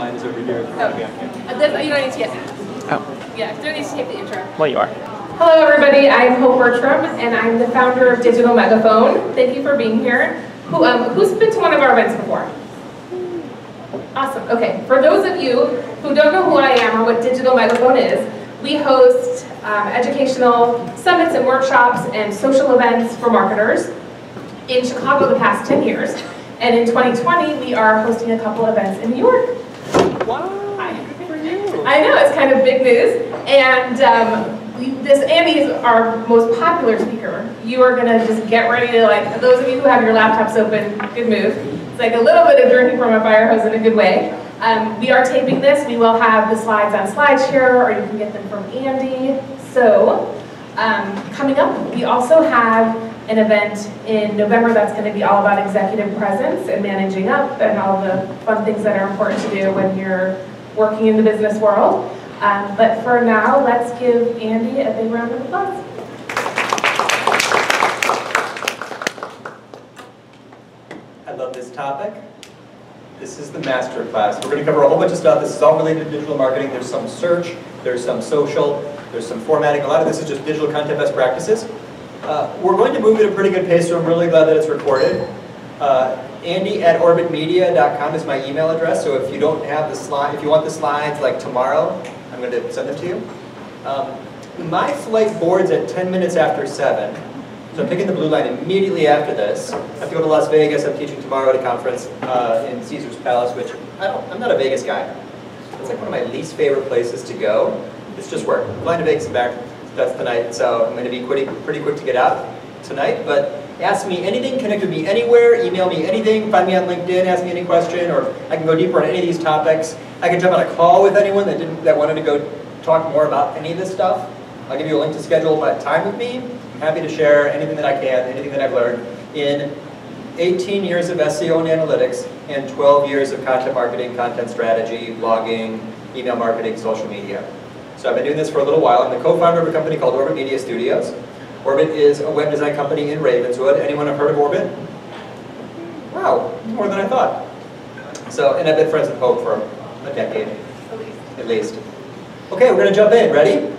mine is over here. Oh. You don't need to get Oh. Yeah, you don't need to take the intro. Well, you are. Hello everybody, I'm Hope Bertram and I'm the founder of Digital Megaphone. Thank you for being here. Who's been to one of our events before? Awesome, okay. For those of you who don't know who I am or what Digital Megaphone is, we host educational summits and workshops and social events for marketers in Chicago the past 10 years. And in 2020, we are hosting a couple events in New York. Wow, good for you. I know, it's kind of big news. And Andy is our most popular speaker. You are going to just get ready to, like, those of you who have your laptops open, good move. It's like a little bit of drinking from a fire hose in a good way. We are taping this. We will have the slides on SlideShare, or you can get them from Andy. So, coming up, we also have an event in November that's going to be all about executive presence and managing up and all the fun things that are important to do when you're working in the business world. But for now, let's give Andy a big round of applause. I love this topic. This is the master class. We're going to cover a whole bunch of stuff. This is all related to digital marketing. There's some search, there's some social, there's some formatting. A lot of this is just digital content best practices. We're going to move at a pretty good pace, so I'm really glad that it's recorded. Andy@orbitmedia.com is my email address, so if you don't have the slide, if you want the slides like tomorrow, I'm going to send them to you. My flight boards at 10 minutes after 7, so I'm picking the blue line immediately after this. I have to go to Las Vegas. I'm teaching tomorrow at a conference in Caesar's Palace, which I'm not a Vegas guy. It's like one of my least favorite places to go. It's just work. I'm flying to Vegas and back. That's tonight, so I'm going to be pretty quick to get out tonight. But ask me anything, connect with me anywhere, email me anything, find me on LinkedIn, ask me any question, or I can go deeper on any of these topics. I can jump on a call with anyone that wanted to go talk more about any of this stuff. I'll give you a link to schedule time with me. I'm happy to share anything that I can, anything that I've learned in 18 years of SEO and analytics and 12 years of content marketing, content strategy, blogging, email marketing, social media. So I've been doing this for a little while. I'm the co-founder of a company called Orbit Media Studios. Orbit is a web design company in Ravenswood. Anyone have heard of Orbit? Wow, more than I thought. So, and I've been friends with Hope for a decade, at least. Okay, we're going to jump in. Ready?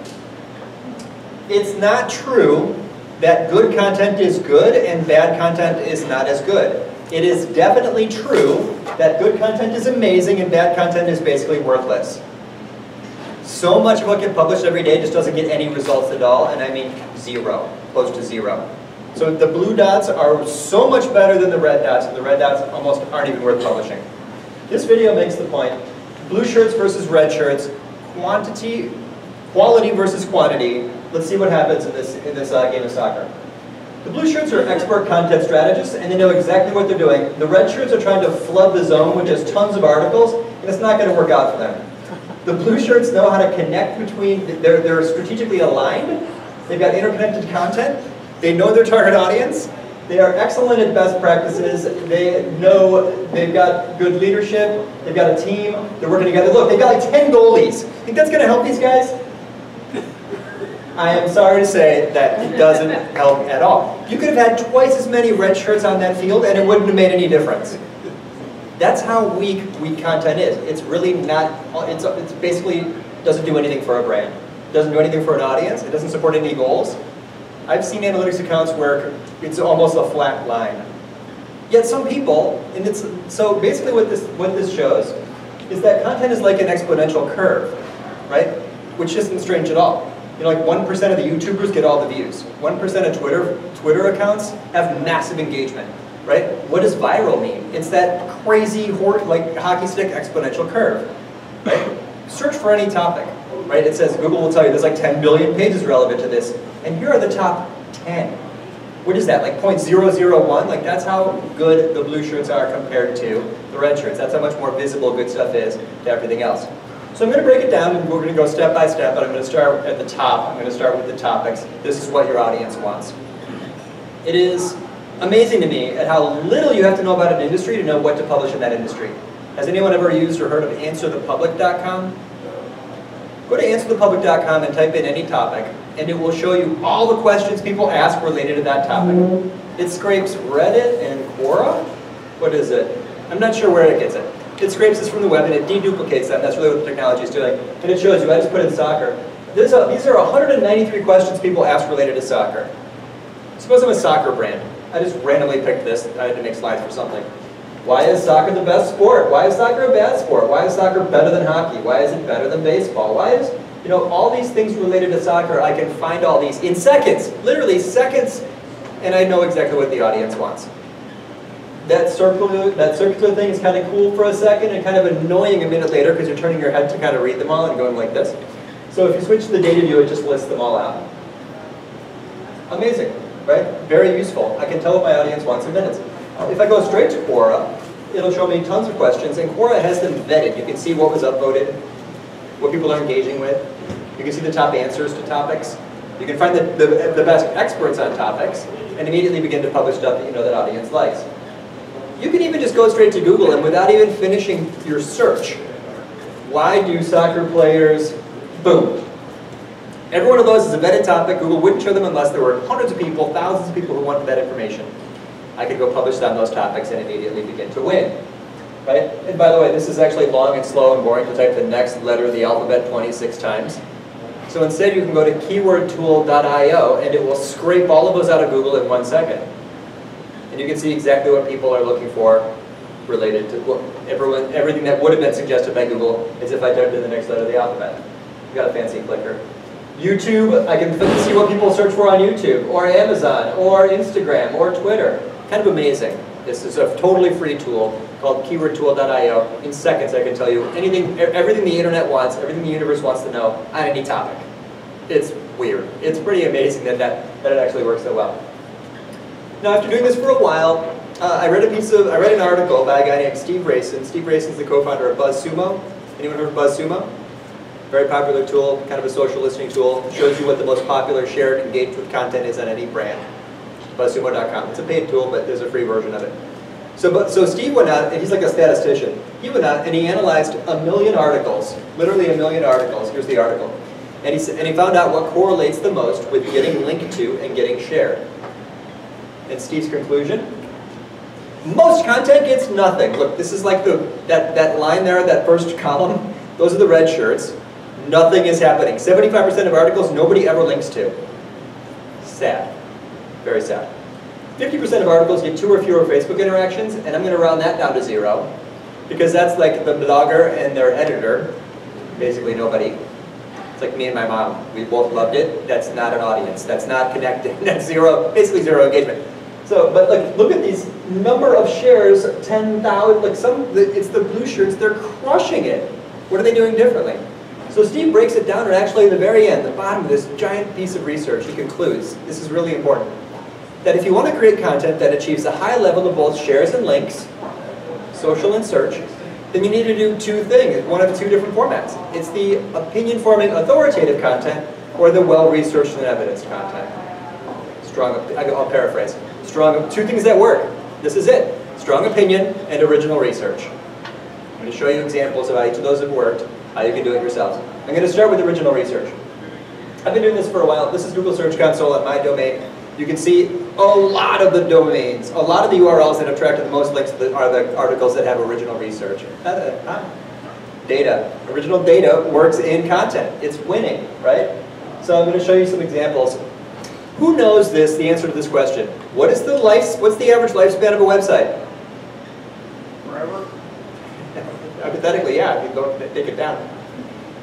It's not true that good content is good and bad content is not as good. It is definitely true that good content is amazing and bad content is basically worthless. So much of what gets published every day just doesn't get any results at all, and I mean zero, close to zero. So the blue dots are so much better than the red dots, and the red dots almost aren't even worth publishing. This video makes the point, blue shirts versus red shirts, quality versus quantity. Let's see what happens in this game of soccer. The blue shirts are expert content strategists, and they know exactly what they're doing. The red shirts are trying to flood the zone with just tons of articles, and it's not going to work out for them. The blue shirts know how to connect between, they're strategically aligned, they've got interconnected content, they know their target audience, they are excellent at best practices, they know they've got good leadership, they've got a team, they're working together. Look, they've got like 10 goalies. Think that's going to help these guys? I am sorry to say that it doesn't help at all. You could have had twice as many red shirts on that field and it wouldn't have made any difference. That's how weak content is. It's really not, it's basically doesn't do anything for a brand. It doesn't do anything for an audience. It doesn't support any goals. I've seen analytics accounts where it's almost a flat line. Yet some people, and so basically what this shows is that content is like an exponential curve, right? Which isn't strange at all. You know, like 1% of the YouTubers get all the views. 1% of Twitter accounts have massive engagement. Right? What does viral mean? It's that crazy, like hockey stick exponential curve. Right? Search for any topic. Right? It says Google will tell you there's like 10 billion pages relevant to this, and here are the top 10. What is that? Like 0.001? Like that's how good the blue shirts are compared to the red shirts. That's how much more visible good stuff is to everything else. So I'm going to break it down, and we're going to go step by step. But I'm going to start at the top. I'm going to start with the topics. This is what your audience wants. It is amazing to me at how little you have to know about an industry to know what to publish in that industry. Has anyone ever used or heard of answerthepublic.com? Go to answerthepublic.com and type in any topic, and it will show you all the questions people ask related to that topic. It scrapes Reddit and Quora. What is it? I'm not sure where it gets it. It scrapes this from the web and it deduplicates them. That's really what the technology is doing. And it shows you, I just put in soccer. These are 193 questions people ask related to soccer. Suppose I'm a soccer brand. I just randomly picked this. I had to make slides for something. Why is soccer the best sport? Why is soccer a bad sport? Why is soccer better than hockey? Why is it better than baseball? Why is, all these things related to soccer, I can find all these in seconds, literally seconds, and I know exactly what the audience wants. That circular thing is kind of cool for a second and kind of annoying a minute later because you're turning your head to kind of read them all and going like this. So if you switch to the data view, it just lists them all out. Amazing, right? Very useful. I can tell what my audience wants in minutes. If I go straight to Quora, it'll show me tons of questions, and Quora has them vetted. You can see what was upvoted, what people are engaging with. You can see the top answers to topics. You can find the best experts on topics, and immediately begin to publish stuff that you know that audience likes. You can even just go straight to Google, and without even finishing your search, why do soccer players, boom. Every one of those is a vetted topic. Google wouldn't show them unless there were hundreds of people, thousands of people who wanted that information. I could go publish on those topics and immediately begin to win. Right? And by the way, this is actually long and slow and boring to type the next letter of the alphabet 26 times. So instead you can go to keywordtool.io and it will scrape all of those out of Google in 1 second. And you can see exactly what people are looking for related to everything that would have been suggested by Google as if I typed in the next letter of the alphabet. You've got a fancy clicker. YouTube, I can see what people search for on YouTube, or Amazon, or Instagram, or Twitter. Kind of amazing. This is a totally free tool called keywordtool.io. In seconds I can tell you everything the internet wants, everything the universe wants to know on any topic. It's weird. It's pretty amazing that it actually works so well. Now after doing this for a while, I read an article by a guy named Steve Rayson. Steve Rayson is the co-founder of BuzzSumo. Anyone heard of BuzzSumo? Very popular tool, kind of a social listening tool. It shows you what the most popular shared engaged with content is on any brand. BuzzSumo.com. It's a paid tool, but there's a free version of it. So Steve went out, and he's like a statistician. He went out and he analyzed 1 million articles, literally 1 million articles. Here's the article. And he found out what correlates the most with getting linked to and getting shared. And Steve's conclusion? Most content gets nothing. Look, this is like that line there, that first column. Those are the red shirts. Nothing is happening. 75% of articles nobody ever links to. Sad. Very sad. 50% of articles get 2 or fewer Facebook interactions, and I'm going to round that down to 0, because that's like the blogger and their editor, basically nobody. It's like me and my mom. We both loved it. That's not an audience. That's not connected. That's basically zero engagement. So, but like, look at these number of shares, 10,000. Like it's the blue shirts. They're crushing it. What are they doing differently? So Steve breaks it down, and actually in the very end, the bottom of this giant piece of research, he concludes, this is really important, that if you want to create content that achieves a high level of both shares and links, social and search, then you need to do 2 things, one of 2 different formats. It's the opinion-forming authoritative content or the well-researched and evidenced content. I'll paraphrase. 2 things that work. This is it. Strong opinion and original research. I'm going to show you examples of how each of those have worked, how you can do it yourselves. I'm going to start with original research. I've been doing this for a while. This is Google Search Console at my domain. You can see a lot of the domains, a lot of the URLs that have attracted the most links are the articles that have original research. Data. Original data works in content. It's winning, right? So I'm going to show you some examples. Who knows the answer to this question? What's the average lifespan of a website? Forever? Hypothetically, yeah, if you go take it down.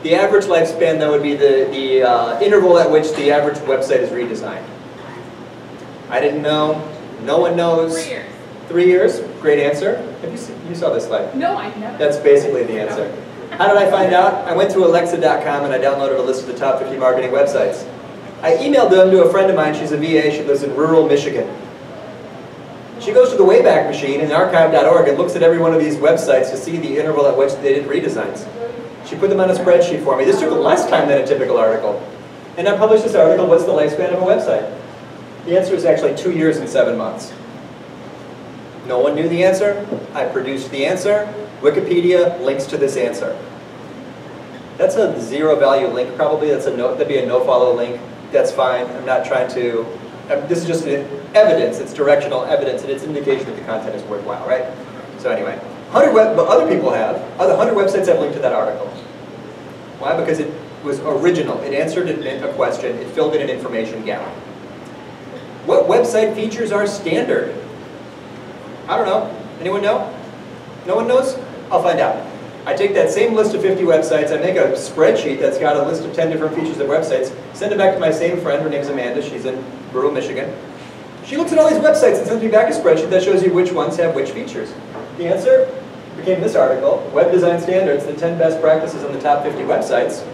The average lifespan, though, would be the interval at which the average website is redesigned. I didn't know. No one knows. 3 years. 3 years? Great answer. You saw this slide? No, I never. That's basically the answer. How did I find out? I went to Alexa.com and I downloaded a list of the top 50 marketing websites. I emailed them to a friend of mine. She's a VA. She lives in rural Michigan. She goes to the Wayback Machine in archive.org and looks at every one of these websites to see the interval at which they did redesigns. She put them on a spreadsheet for me. This took less time than a typical article. And I published this article, what's the lifespan of a website? The answer is actually 2 years and 7 months. No one knew the answer. I produced the answer. Wikipedia links to this answer. That's a zero value link probably. That'd be a no follow link. That's fine. I'm not trying to, this is just evidence. It's directional evidence and it's an indication that the content is worthwhile, right? So anyway, but other people have. Other 100 websites have linked to that article. Why? Because it was original. It answered a question. It filled in an information gap. What website features are standard? I don't know. Anyone know? No one knows? I'll find out. I take that same list of 50 websites, I make a spreadsheet that's got a list of 10 different features of websites, send it back to my same friend, her name's Amanda, she's in rural Michigan. She looks at all these websites and sends me back a spreadsheet that shows you which ones have which features. The answer became this article, Web Design Standards, the 10 best practices on the top 50 websites.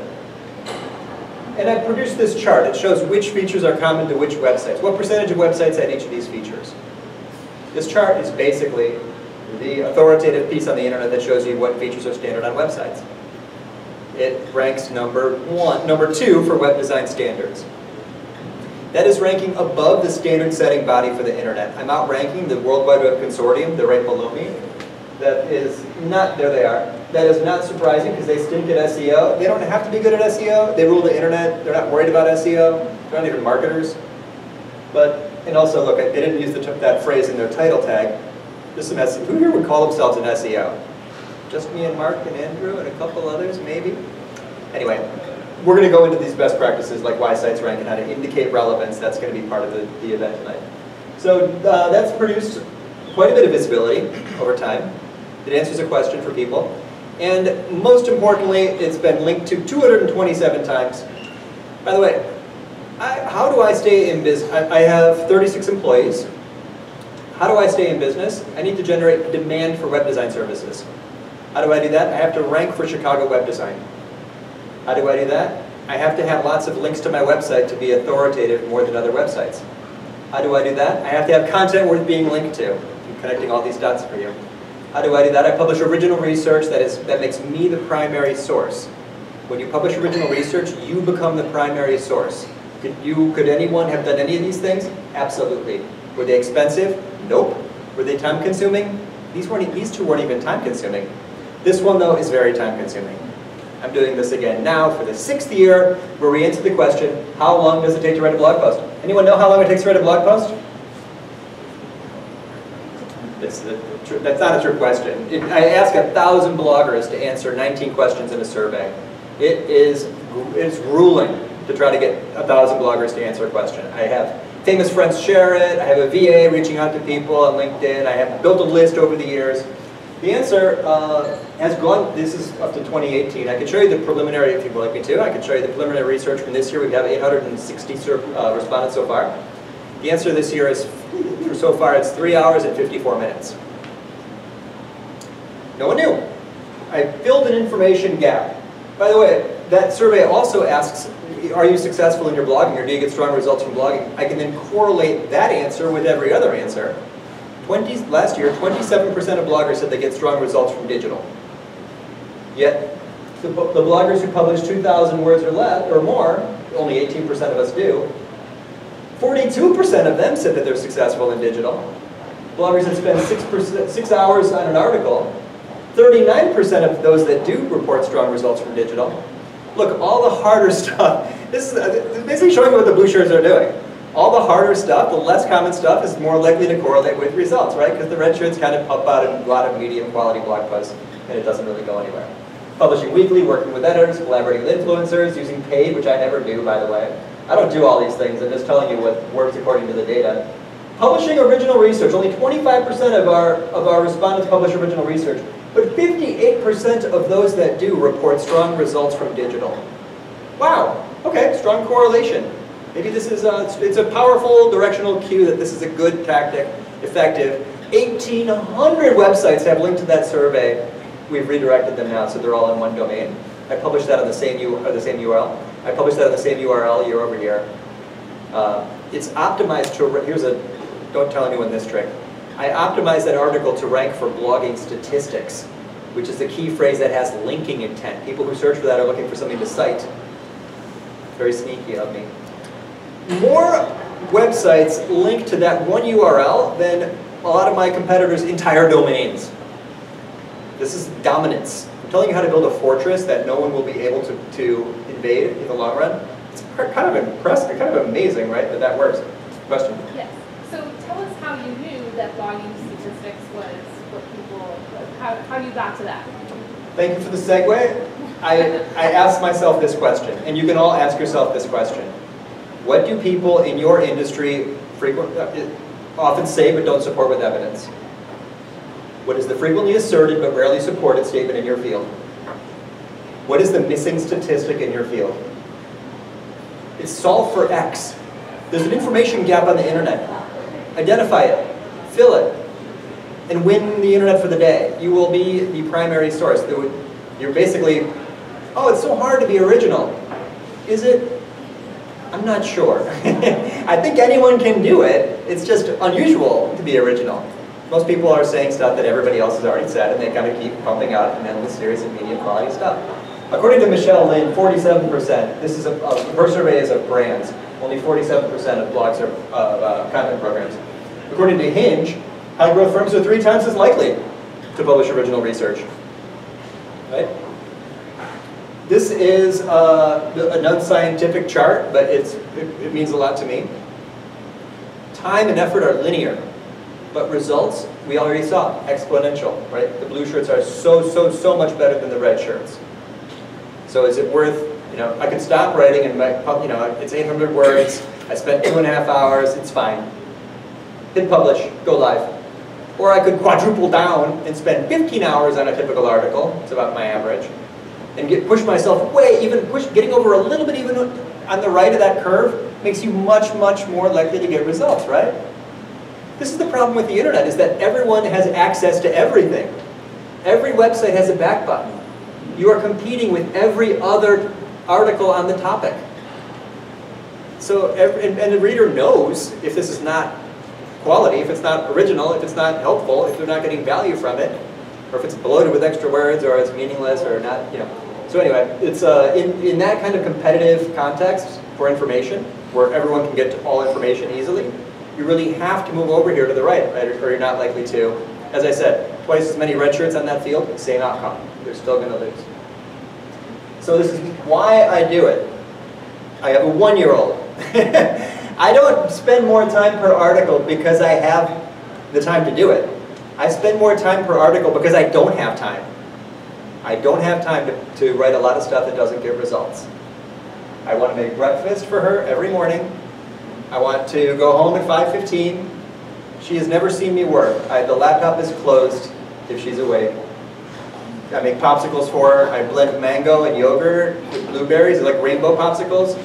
And I produced this chart. It shows which features are common to which websites. What percentage of websites had each of these features? This chart is basically the authoritative piece on the internet that shows you what features are standard on websites. It ranks number 2 for web design standards. That is ranking above the standard setting body for the internet. I'm outranking the World Wide Web Consortium, they're right below me. That is not, there they are. That is not surprising because they stink at SEO. They don't have to be good at SEO. They rule the internet. They're not worried about SEO. They're not even marketers. And also, look, they didn't use that phrase in their title tag. Just some SEO. Who here would call themselves an SEO? Just me and Mark and Andrew and a couple others, maybe? Anyway, we're going to go into these best practices like why sites rank and how to indicate relevance. That's going to be part of the event tonight. So that's produced quite a bit of visibility over time. It answers a question for people. And most importantly, it's been linked to 227 times. By the way, how do I stay in business? I have 36 employees. How do I stay in business? I need to generate demand for web design services. How do I do that? I have to rank for Chicago web design. How do I do that? I have to have lots of links to my website to be authoritative more than other websites. How do I do that? I have to have content worth being linked to. I'm connecting all these dots for you. How do I do that? I publish original research that makes me the primary source. When you publish original research, you become the primary source. Could anyone have done any of these things? Absolutely. Were they expensive? Nope. Were they time consuming? These two weren't even time consuming. This one though is very time consuming. I'm doing this again now for the 6th year where we answer the question, how long does it take to write a blog post? Anyone know how long it takes to write a blog post? That's not a true question. I ask 1,000 bloggers to answer 19 questions in a survey. It's grueling to try to get 1,000 bloggers to answer a question. I have famous friends share it. I have a VA reaching out to people on LinkedIn. I have built a list over the years. The answer has gone, this is up to 2018. I can show you the preliminary if you'd like me to. I can show you the preliminary research from this year. We have 860 respondents so far. The answer this year is, so far, it's 3 hours and 54 minutes. No one knew. I filled an information gap. By the way, that survey also asks, are you successful in your blogging or do you get strong results from blogging? I can then correlate that answer with every other answer. Last year, 27% of bloggers said they get strong results from digital. Yet, the bloggers who publish 2,000 words or more, only 18% of us do, 42% of them said that they're successful in digital. Bloggers that spend 6 hours on an article, 39% of those that do report strong results from digital. Look, all the harder stuff, this is basically showing what the blue shirts are doing. All the harder stuff, the less common stuff, is more likely to correlate with results, right? Because the red shirts kind of pump out a lot of medium quality blog posts, and it doesn't really go anywhere. Publishing weekly, working with editors, collaborating with influencers, using paid, which I never do, by the way. I don't do all these things, I'm just telling you what works according to the data. Publishing original research, only 25% of our respondents publish original research, but 58% of those that do report strong results from digital. Wow, okay, strong correlation. Maybe this is it's a powerful directional cue that this is a good tactic, effective. 1,800 websites have linked to that survey. We've redirected them now, so they're all in one domain. I published that on the same URL. I published that on the same URL year over year. It's optimized to, don't tell anyone this trick. I optimized that article to rank for blogging statistics, which is the key phrase that has linking intent. People who search for that are looking for something to cite. Very sneaky of me. More websites link to that one URL than a lot of my competitors' entire domains. This is dominance. I'm telling you how to build a fortress that no one will be able to invade in the long run. It's kind of impressive, kind of amazing, right, that works. Question? Yes. So tell us how you knew that blogging statistics was what people, how you got to that? Thank you for the segue. I asked myself this question, and you can all ask yourself this question. What do people in your industry often say but don't support with evidence? What is the frequently asserted but rarely supported statement in your field? What is the missing statistic in your field? It's solve for X. There's an information gap on the internet. Identify it, fill it, and win the internet for the day. You will be the primary source. You're basically, oh, it's so hard to be original. Is it? I'm not sure. I think anyone can do it. It's just unusual to be original. Most people are saying stuff that everybody else has already said, and they kind of keep pumping out an endless series of medium quality stuff. According to Michelle Lin, 47%, this is her survey is of brands, only 47% of blogs are content programs. According to Hinge, high growth firms are 3 times as likely to publish original research. Right? This is an unscientific chart, but it means a lot to me. Time and effort are linear, but results, we already saw, exponential, right? The blue shirts are so much better than the red shirts. So is it worth, I could stop writing and it's 800 words, I spent 2.5 hours, it's fine. Hit publish, go live. Or I could quadruple down and spend 15 hours on a typical article, it's about my average, and push myself getting over a little bit even on the right of that curve makes you much more likely to get results, right? This is the problem with the internet, is that everyone has access to everything. Every website has a back button. You are competing with every other article on the topic. So, and the reader knows if this is not quality, if it's not original, if it's not helpful, if they're not getting value from it, or if it's bloated with extra words, or it's meaningless, or not, So anyway, it's in that kind of competitive context for information, where everyone can get to all information easily, you really have to move over here to the right, or you're not likely to. As I said, twice as many red shirts on that field, same outcome. They're still going to lose. So this is why I do it. I have a 1-year-old. I don't spend more time per article because I have the time to do it. I spend more time per article because I don't have time. I don't have time to write a lot of stuff that doesn't get results. I want to make breakfast for her every morning. I want to go home at 5:15. She has never seen me work. The laptop is closed if she's awake. I make popsicles for her. I blend mango and yogurt with blueberries, like rainbow popsicles.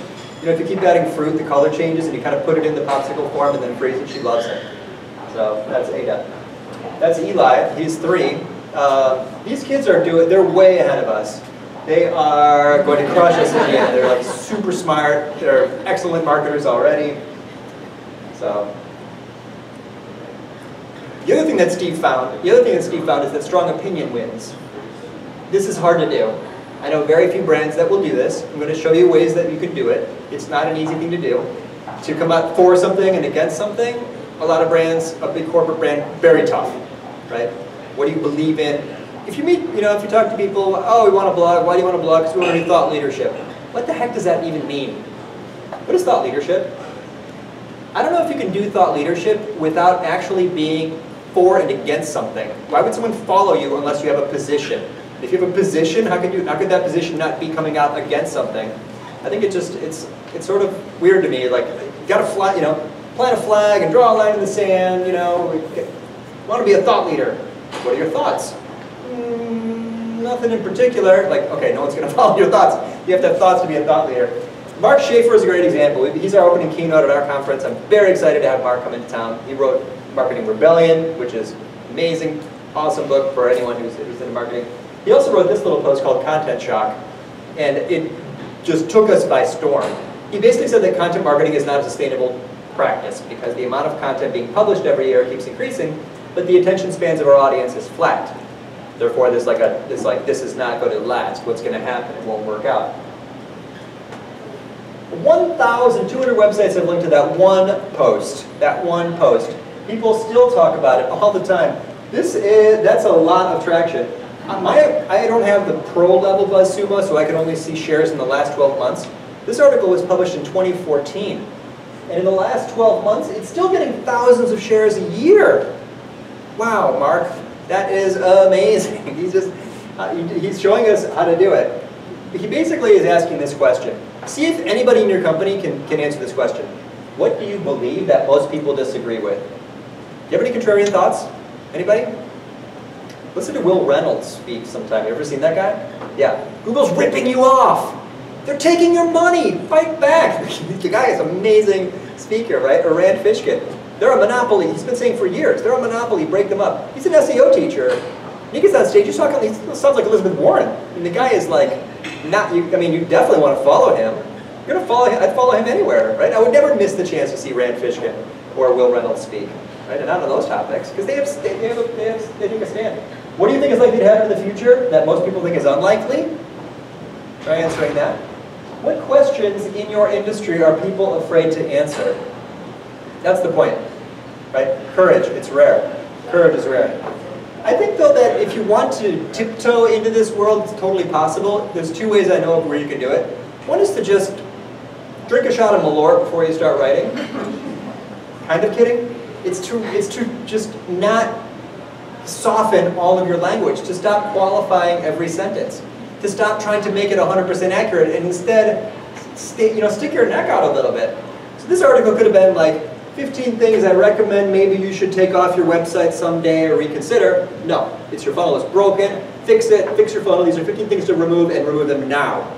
If you keep adding fruit, the color changes, and you kind of put it in the popsicle form and then freeze it. She loves it. So that's Ada. That's Eli. He's 3. These kids they're way ahead of us. They are going to crush us in the end. They're like super smart. They're excellent marketers already. So the other thing that Steve found is that strong opinion wins. This is hard to do. I know very few brands that will do this. I'm going to show you ways that you can do it. It's not an easy thing to do. To come out for something and against something, a lot of brands, a big corporate brand, very tough, right? What do you believe in? If you meet, if you talk to people, oh, we want to blog. Why do you want to blog? Because we want to do thought leadership. What the heck does that even mean? What is thought leadership? I don't know if you can do thought leadership without actually being for and against something. Why would someone follow you unless you have a position? If you have a position, how could that position not be coming out against something? I think it's sort of weird to me. Like, you got to plant a flag and draw a line in the sand. Want to be a thought leader. What are your thoughts? Nothing in particular. Like, okay, no one's going to follow your thoughts. You have to have thoughts to be a thought leader. Mark Schaefer is a great example. He's our opening keynote at our conference. I'm very excited to have Mark come into town. He wrote Marketing Rebellion, which is amazing, awesome book for anyone who's interested in marketing. He also wrote this little post called Content Shock, and it just took us by storm. He basically said that content marketing is not a sustainable practice because the amount of content being published every year keeps increasing, but the attention spans of our audience is flat. Therefore, this is not going to last. What's going to happen? It won't work out. 1,200 websites have linked to that one post. People still talk about it all the time. That's a lot of traction. I don't have the pro level BuzzSumo, so I can only see shares in the last 12 months. This article was published in 2014. And in the last 12 months, it's still getting thousands of shares a year. Wow, Mark, That is amazing. He's showing us how to do it. He basically is asking this question. See if anybody in your company can answer this question. What do you believe that most people disagree with? Do you have any contrarian thoughts? Anybody? Listen to Will Reynolds speak sometime. You ever seen that guy? Yeah. Google's ripping you off. They're taking your money. Fight back. The guy is an amazing speaker, right? Or Rand Fishkin. They're a monopoly. He's been saying for years, they're a monopoly. Break them up. He's an SEO teacher. He gets on stage. He sounds like Elizabeth Warren. And the guy is like, I mean, you definitely want to follow him. You're gonna follow him. I'd follow him anywhere, right? I would never miss the chance to see Rand Fishkin or Will Reynolds speak, right? And not on those topics, because they take a stand. What do you think is likely to happen in the future that most people think is unlikely? Try answering that. What questions in your industry are people afraid to answer? That's the point, right? Courage, it's rare. Courage is rare. I think, though, that if you want to tiptoe into this world, it's totally possible. There's two ways I know of where you can do it. One is to just drink a shot of Malort before you start writing. Kind of kidding. It's to just not soften all of your language, to stop qualifying every sentence, to stop trying to make it 100% accurate, and instead, stick your neck out a little bit. So this article could have been like, 15 things I recommend maybe you should take off your website someday or reconsider. No, it's your funnel is broken. Fix it, fix your funnel. These are 15 things to remove and remove them now.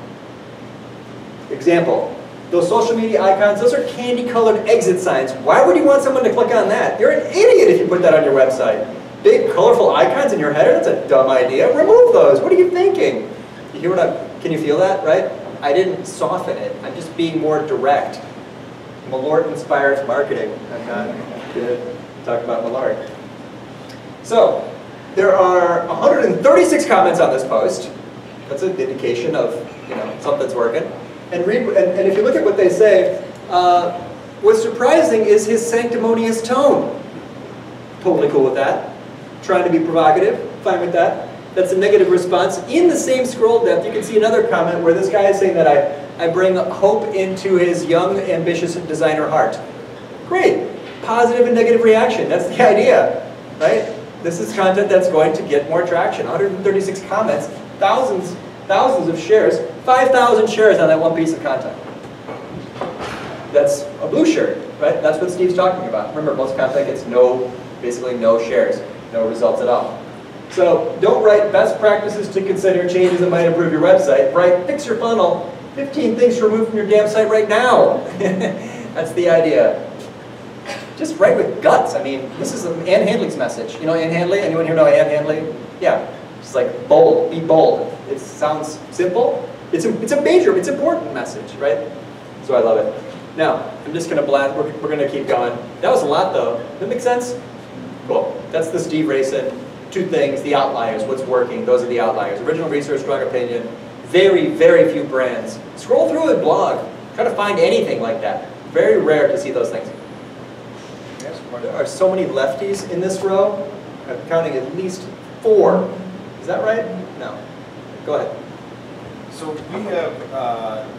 Example, those social media icons, those are candy-colored exit signs. Why would you want someone to click on that? You're an idiot if you put that on your website. Big, colorful icons in your header, that's a dumb idea. Remove those. What are you thinking? You hear can you feel that, right? I didn't soften it. I'm just being more direct. Malort inspires marketing. I'm not good to talk about Malort. So, there are 136 comments on this post. That's an indication of something's working. And if you look at what they say, what's surprising is his sanctimonious tone. Totally cool with that. Trying to be provocative, fine with that. That's a negative response. In the same scroll depth, you can see another comment where this guy is saying that I bring hope into his young, ambitious designer heart. Great. Positive and negative reaction. That's the idea, right? This is content that's going to get more traction. 136 comments, thousands of shares, 5,000 shares on that one piece of content. That's a blue shirt, right? That's what Steve's talking about. Remember, most content gets basically no shares, no results at all. So don't write best practices to consider, changes that might improve your website. Write fix your funnel, 15 things to remove from your damn site right now. That's the idea. Just write with guts. I mean, this is Ann Handley's message. You know Ann Handley? Anyone here know Ann Handley? Yeah. It's like bold, be bold. It sounds simple. It's a major, it's an important message, right? So I love it. Now, I'm just going to blast. We're going to keep going. That was a lot, though. Does that make sense? Cool. That's the Steve Rayson. Two things, the outliers, what's working. Those are the outliers. Original research, strong opinion. Very, very few brands. Scroll through a blog. Try to find anything like that. Very rare to see those things. There are so many lefties in this row. I'm counting at least 4. Is that right? No. Go ahead. So we have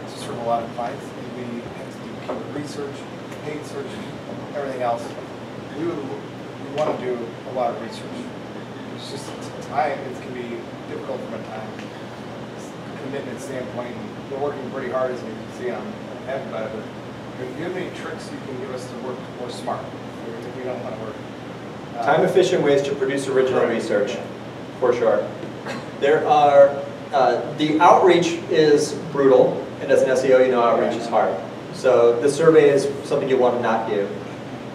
serve a lot of clients. We have to do keyword research, paid search, everything else. We want to do a lot of research. It's just time. It can be difficult from a time commitment standpoint. We're working pretty hard, as you can see. I'm happy about it. But do you have any tricks you can give us to work more smart? If we don't want to work. Time-efficient ways to produce original research, for sure. There are, the outreach is brutal, and as an SEO, you know outreach is hard. So the survey is something you want to not do.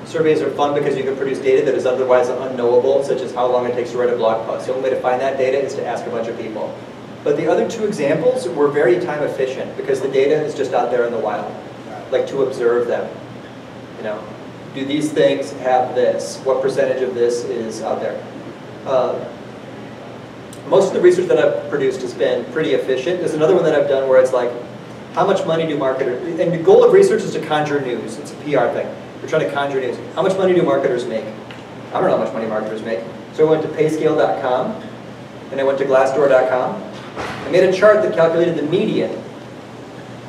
Surveys are fun because you can produce data that is otherwise unknowable, such as how long it takes to write a blog post. The only way to find that data is to ask a bunch of people. But the other 2 examples were very time efficient because the data is just out there in the wild, like to observe them. You know, do these things have this? What percentage of this is out there? Most of the research that I've produced has been pretty efficient. There's another one that I've done where it's like, how much money do marketers, and the goal of research is to conjure news. It's a PR thing. We're trying to conjure news. How much money do marketers make? I don't know how much money marketers make. So I went to payscale.com, and I went to glassdoor.com. I made a chart that calculated the median.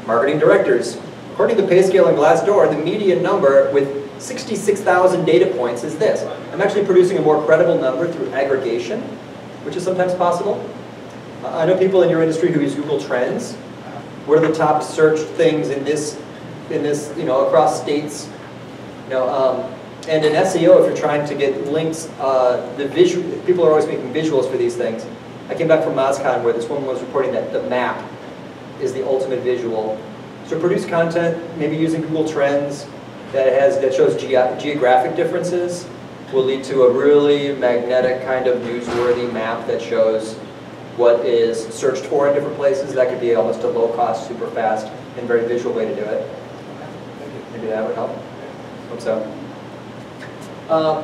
Marketing directors. According to Payscale and Glassdoor, the median number with 66,000 data points is this. I'm actually producing a more credible number through aggregation, which is sometimes possible. I know people in your industry who use Google Trends. What are the top searched things in this, across states? And in SEO, if you're trying to get links, people are always making visuals for these things. I came back from MozCon where this woman was reporting that the map is the ultimate visual. So produce content, maybe using Google Trends that shows geographic differences will lead to a really magnetic kind of newsworthy map that shows what is searched for in different places. That could be almost a low-cost, super fast, and very visual way to do it. Maybe that would help. Hope so.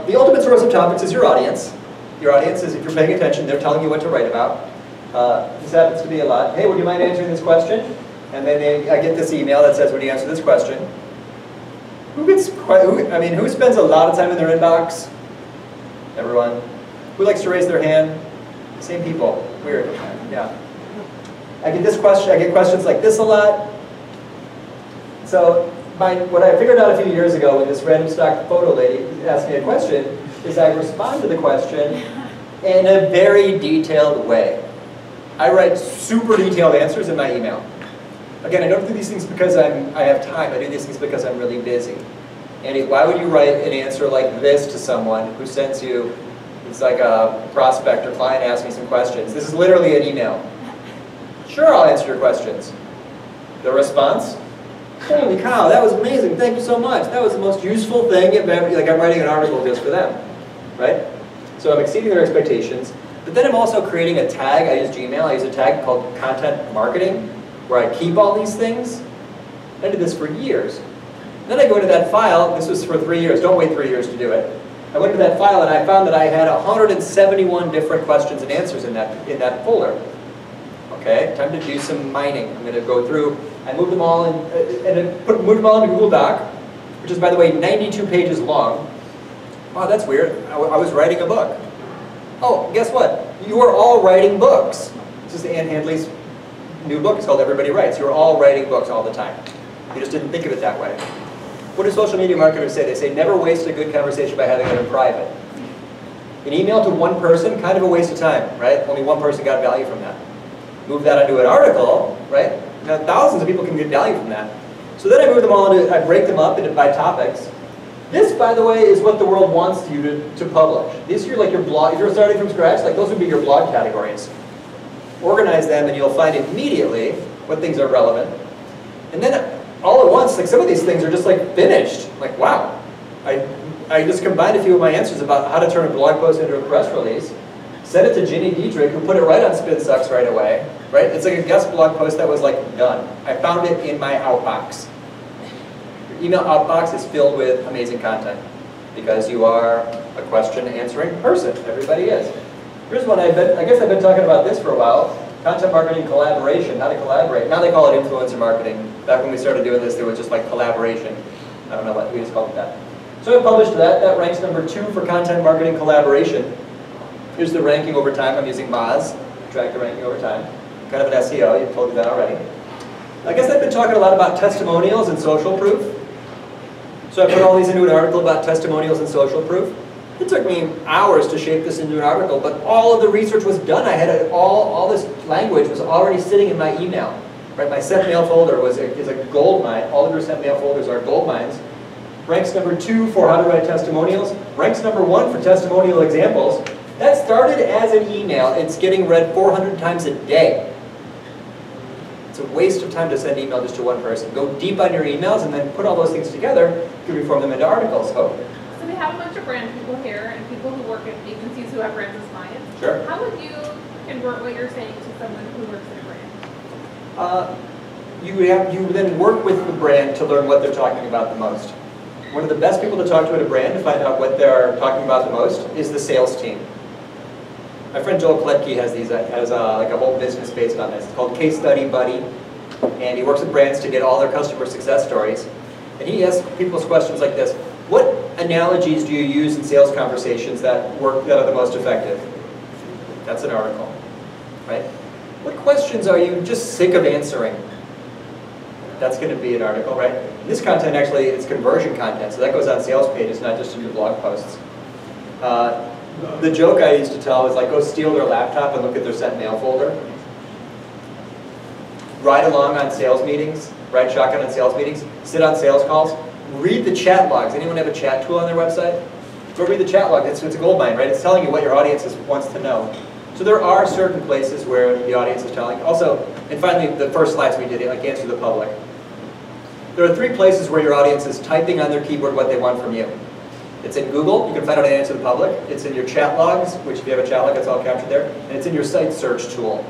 The ultimate source of topics is your audience. Your audience is, if you're paying attention, they're telling you what to write about. This happens to be a lot. Hey, would you mind answering this question? And then I get this email that says, would you answer this question? Who spends a lot of time in their inbox? Everyone. Who likes to raise their hand? Same people. Weird. Yeah. I get questions like this a lot. So what I figured out a few years ago when this random stock photo lady asked me a question is I respond to the question in a very detailed way. I write super detailed answers in my email. Again, I don't do these things because I have time. I do these things because I'm really busy. And why would you write an answer like this to someone who sends you, it's like a prospect or client asking some questions. This is literally an email. Sure, I'll answer your questions. The response? Holy cow, that was amazing. Thank you so much. That was the most useful thing. Like I'm writing an article just for them, right? So I'm exceeding their expectations. But then I'm also creating a tag. I use Gmail. I use a tag called content marketing, where I keep all these things. I did this for years. Then I go into that file. This was for 3 years. Don't wait 3 years to do it. I went into that file and I found that I had 171 different questions and answers in that folder. Okay, time to do some mining. I'm going to go through. I moved them all moved them all into Google Doc, which is, by the way, 92 pages long. Wow, that's weird. I was writing a book. Oh, guess what? You are all writing books. This is Ann Handley's new book. It's called Everybody Writes. You're all writing books all the time. You just didn't think of it that way. What do social media marketers say? They say never waste a good conversation by having it in private. An email to one person, kind of a waste of time, right? Only one person got value from that. Move that into an article, right? Now thousands of people can get value from that. So then I move them all into, I break them up by topics. This, by the way, is what the world wants you to publish. These are like your blog. If you're starting from scratch, like those would be your blog categories. Organize them and you'll find immediately what things are relevant. And then all at once, like some of these things are just like finished. Like, wow. I just combined a few of my answers about how to turn a blog post into a press release, sent it to Ginny Dietrich, who put it right on Spin Sucks right away. Right? It's like a guest blog post that was like done. I found it in my outbox. Your email outbox is filled with amazing content because you are a question answering person. Everybody is. Here's one I guess I've been talking about this for a while. Content marketing collaboration, how to collaborate. Now they call it influencer marketing. Back when we started doing this, there was just like collaboration. I don't know what we just called it that. So I published that. That ranks number 2 for content marketing collaboration. Here's the ranking over time. I'm using Moz to track the ranking over time. Kind of an SEO, you've told me that already. I guess I've been talking a lot about testimonials and social proof. So I put all these into an article about testimonials and social proof. It took me hours to shape this into an article, but all of the research was done. I had all this language was already sitting in my email. Right? My sent mail folder is a gold mine. All of your sent mail folders are gold mines. Ranks number 2 for how to write testimonials. Ranks number 1 for testimonial examples. That started as an email. It's getting read 400 times a day. It's a waste of time to send email just to one person. Go deep on your emails and then put all those things together to reform them into articles. So we have a bunch of brand people here and people who work at agencies who have brands as clients. Sure. How would you convert what you're saying to someone who works at a brand? You then work with the brand to learn what they're talking about the most. One of the best people to talk to at a brand to find out what they're talking about the most is the sales team. My friend Joel Kletke has like a whole business based on this. It's called Case Study Buddy, and he works with brands to get all their customer success stories. And he asks people's questions like this: what analogies do you use in sales conversations that are the most effective? That's an article, right? What questions are you just sick of answering? That's going to be an article, right? This content actually, it's conversion content, so that goes on sales pages, not just in your blog posts. The joke I used to tell was like, go steal their laptop and look at their sent mail folder. Ride along on sales meetings, ride shotgun on sales meetings, sit on sales calls, read the chat logs. Anyone have a chat tool on their website? Go read the chat log. It's a gold mine, right? It's telling you what your audience wants to know. So there are certain places where the audience is telling. Also, and finally, the first slides we did, like answer the public. There are 3 places where your audience is typing on their keyboard what they want from you. It's in Google, you can find out an answer to the public. It's in your chat logs, which if you have a chat log, it's all captured there. And it's in your site search tool.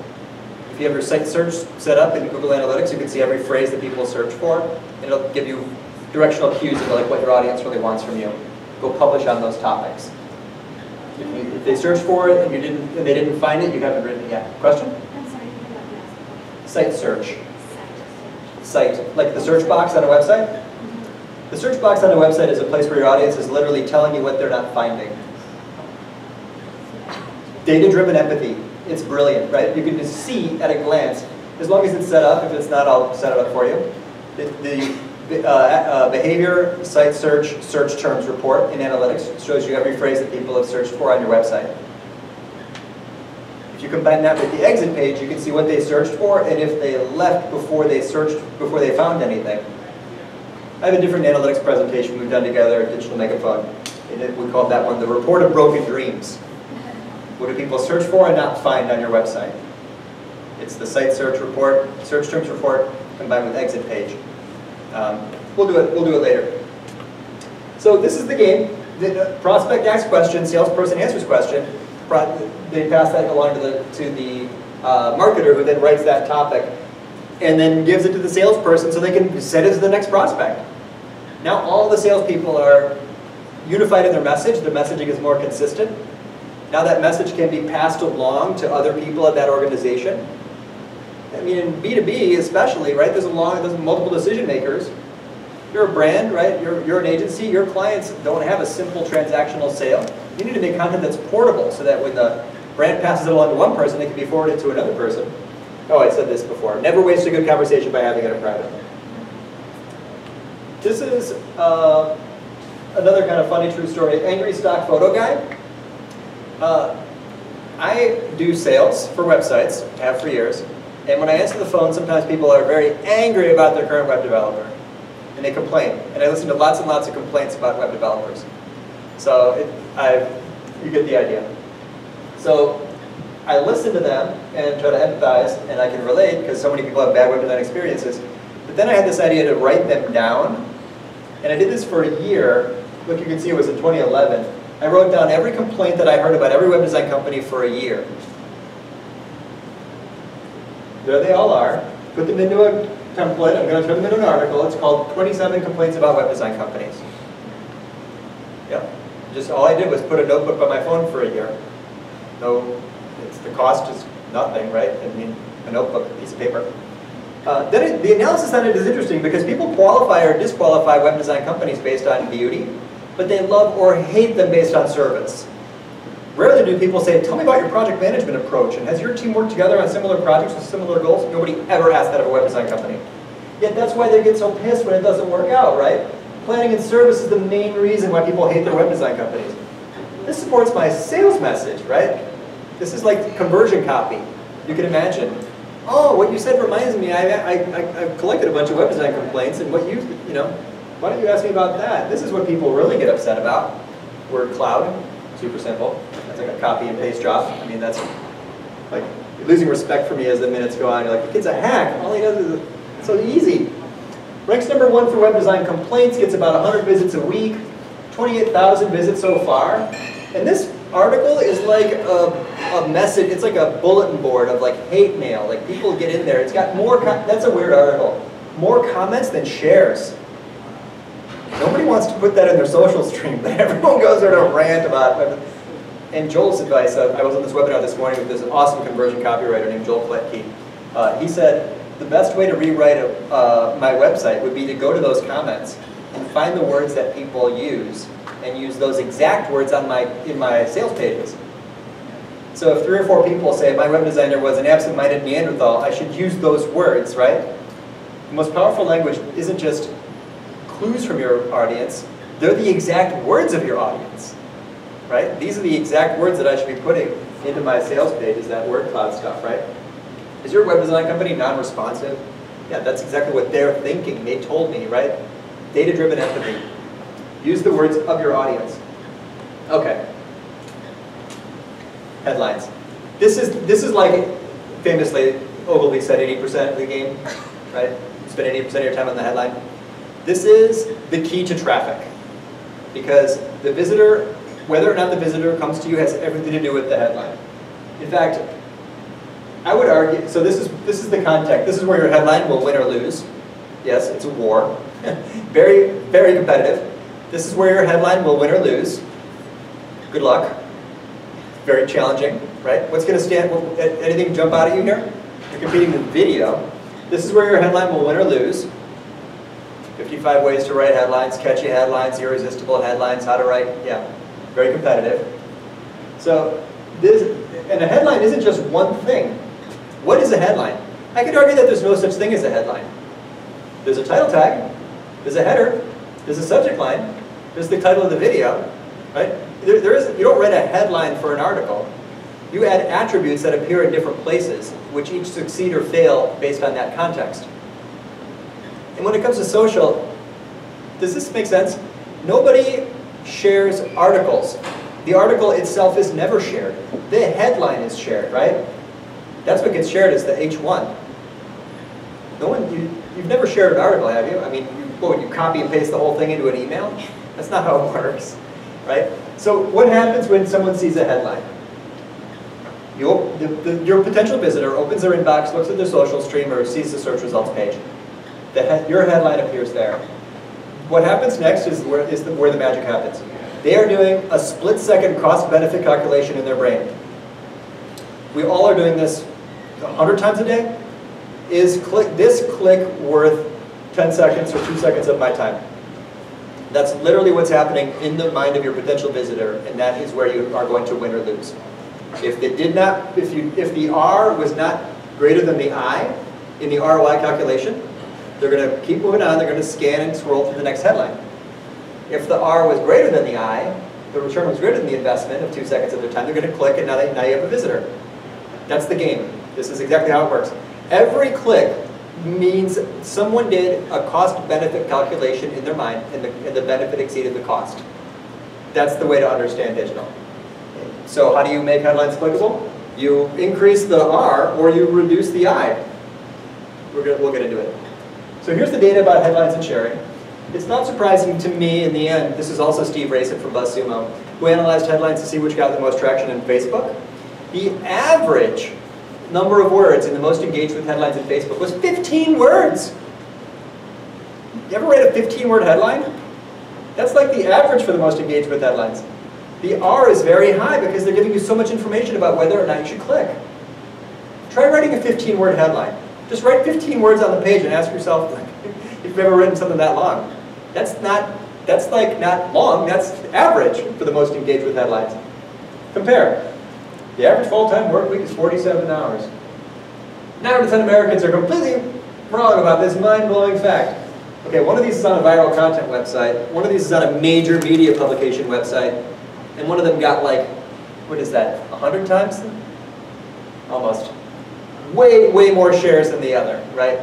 If you have your site search set up in Google Analytics, you can see every phrase that people search for. And it'll give you directional cues of like what your audience really wants from you. Go publish on those topics. If they searched for it and they didn't find it, you haven't written it yet. Question? I'm sorry, you forgot to ask. Site search. Site, like the search box on a website? The search box on a website is a place where your audience is literally telling you what they're not finding. Data-driven empathy. It's brilliant, right? You can just see at a glance, as long as it's set up. If it's not, I'll set it up for you. The behavior site search terms report in analytics shows you every phrase that people have searched for on your website. If you combine that with the exit page, you can see what they searched for and if they left before they found anything. I have a different analytics presentation we've done together at Digital Megaphone. And we called that one the report of broken dreams. What do people search for and not find on your website? It's the site search report, search terms report, combined with exit page. We'll do it later. So this is the game. The prospect asks question, salesperson answers question. They pass that along to the marketer, who then writes that topic and then gives it to the salesperson so they can send it to the next prospect. Now all the salespeople are unified in their message. The messaging is more consistent. Now that message can be passed along to other people at that organization. I mean, in B2B especially, right? There's multiple decision makers. You're a brand, right? You're an agency. Your clients don't have a simple transactional sale. You need to make content that's portable so that when the brand passes it along to one person, it can be forwarded to another person. Oh, I said this before. Never waste a good conversation by having it in private. This is another kind of funny true story. Angry stock photo guy. I do sales for websites, have for years. And when I answer the phone, sometimes people are very angry about their current web developer. And they complain. And I listen to lots and lots of complaints about web developers. So you get the idea. So I listen to them and try to empathize, and I can relate because so many people have bad web design experiences. But then I had this idea to write them down. And I did this for a year. Look, you can see it was in 2011. I wrote down every complaint that I heard about every web design company for a year. There they all are. Put them into a template. I'm going to turn them into an article. It's called 27 Complaints About Web Design Companies. Yep. Just all I did was put a notebook on my phone for a year. No, the cost is nothing, right? I mean, a notebook, a piece of paper. Then the analysis on it is interesting because people qualify or disqualify web design companies based on beauty, but they love or hate them based on service. Rarely do people say, tell me about your project management approach, and has your team worked together on similar projects with similar goals? Nobody ever asks that of a web design company. Yet that's why they get so pissed when it doesn't work out, right? Planning and service is the main reason why people hate their web design companies. This supports my sales message, right? This is like conversion copy. You can imagine. Oh, what you said reminds me, I've collected a bunch of web design complaints, and what why don't you ask me about that? This is what people really get upset about. Word cloud, super simple. That's like a copy and paste job. I mean, that's like losing respect for me as the minutes go on. You're like, the kid's a hack. All he does is it's so easy. Ranks #1 for web design complaints, gets about 100 visits a week, 28,000 visits so far. And this article is like a message, it's like a bulletin board of like hate mail. Like people get in there. It's got more, that's a weird article. More comments than shares. Nobody wants to put that in their social stream, but everyone goes there to rant about it. And Joel's advice, I was on this webinar this morning with this awesome conversion copywriter named Joel Kletke. He said, the best way to rewrite my website would be to go to those comments and find the words that people use and use those exact words in my sales pages. So if 3 or 4 people say my web designer was an absent-minded Neanderthal, I should use those words, right? The most powerful language isn't just clues from your audience, they're the exact words of your audience, right? These are the exact words that I should be putting into my sales page, is that word cloud stuff, right? Is your web design company non-responsive? Yeah, that's exactly what they're thinking. They told me, right? Data-driven empathy. Use the words of your audience. Okay. Headlines. This is like, famously, Ogilvy said 80% of the game, right? Spend 80% of your time on the headline. This is the key to traffic, because the visitor, whether or not the visitor comes to you, has everything to do with the headline. In fact, I would argue, so this is the context. This is where your headline will win or lose. Yes, it's a war. Very, very competitive. This is where your headline will win or lose. Good luck. Very challenging, right? What's going to stand? Anything jump out at you here? You're competing with video. This is where your headline will win or lose. 55 ways to write headlines, catchy headlines, irresistible headlines, how to write, yeah, very competitive. So and a headline isn't just one thing. What is a headline? I could argue that there's no such thing as a headline. There's a title tag, there's a header, there's a subject line, there's the title of the video, right? You don't write a headline for an article. You add attributes that appear in different places, which each succeed or fail based on that context. And when it comes to social, does this make sense? Nobody shares articles. The article itself is never shared. The headline is shared, right? That's what gets shared is the H1. You've never shared an article, have you? I mean, you copy and paste the whole thing into an email? That's not how it works, right? So what happens when someone sees a headline? Your potential visitor opens their inbox, looks at their social stream, or sees the search results page. Your headline appears there. What happens next is where the magic happens. They are doing a split-second cost-benefit calculation in their brain. We all are doing this 100 times a day. Is this click worth 10 seconds or 2 seconds of my time? That's literally what's happening in the mind of your potential visitor, and that is where you are going to win or lose. If the R was not greater than the I in the ROI calculation, they're going to keep moving on, they're going to scan and scroll to the next headline. If the R was greater than the I, the return was greater than the investment of 2 seconds of their time, they're going to click, and now you have a visitor. That's the game. This is exactly how it works. Every click means someone did a cost-benefit calculation in their mind, and the benefit exceeded the cost. That's the way to understand digital. So how do you make headlines clickable? You increase the R, or you reduce the I. We'll get into it. So here's the data about headlines and sharing. It's not surprising to me in the end, this is also Steve Racet from BuzzSumo, who analyzed headlines to see which got the most traction in Facebook. The average number of words in the most engaged with headlines in Facebook was 15 words. You ever write a 15-word headline? That's like the average for the most engaged with headlines. The R is very high because they're giving you so much information about whether or not you should click. Try writing a 15-word headline. Just write 15 words on the page and ask yourself if you've ever written something that long. That's like not long, that's average for the most engaged with headlines. Compare. The average full-time work week is 47 hours. 9 out of 10 Americans are completely wrong about this mind-blowing fact. Okay, one of these is on a viral content website, one of these is on a major media publication website, and one of them got like, what is that, 100 times? Almost. Way more shares than the other, right?